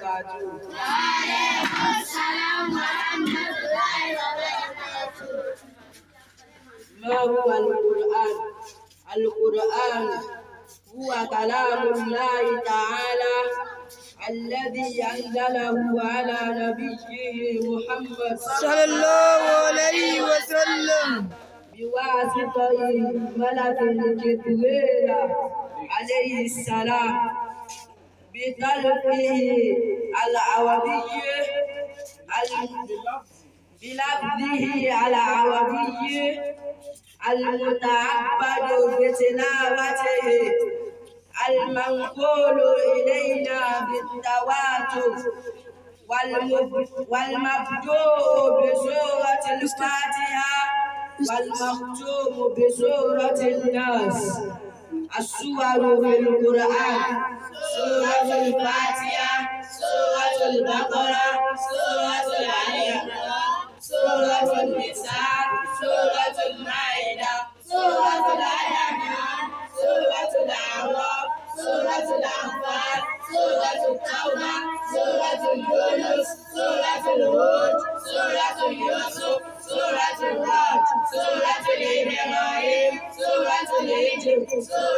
وبركاته. وعليكم السلام ورحمة الله وبركاته. ما هو القرآن؟ القرآن هو كلام الله تعالى الذي أنزله على نبيه محمد صلى الله عليه وسلم بواسطة ملك جبريل عليه السلام بلفظه العربي المتعبد بتلاوته المنقول إلينا بالتواتر والمبدوء بسورة الفاتحة والمختوم بسورة الناس. السور في القرآن: سورة الفاتحة، سورة البقرة، سورة آل عمران، سورة النساء، سورة المائدة، سورة الأنعام، سورة الأعراف، سورة الأنفال، سورة التوبة، سورة يونس، سورة الهود، سورة يوسف، سورة الرعد، سورة إبراهيم، سورة الهجر، سورة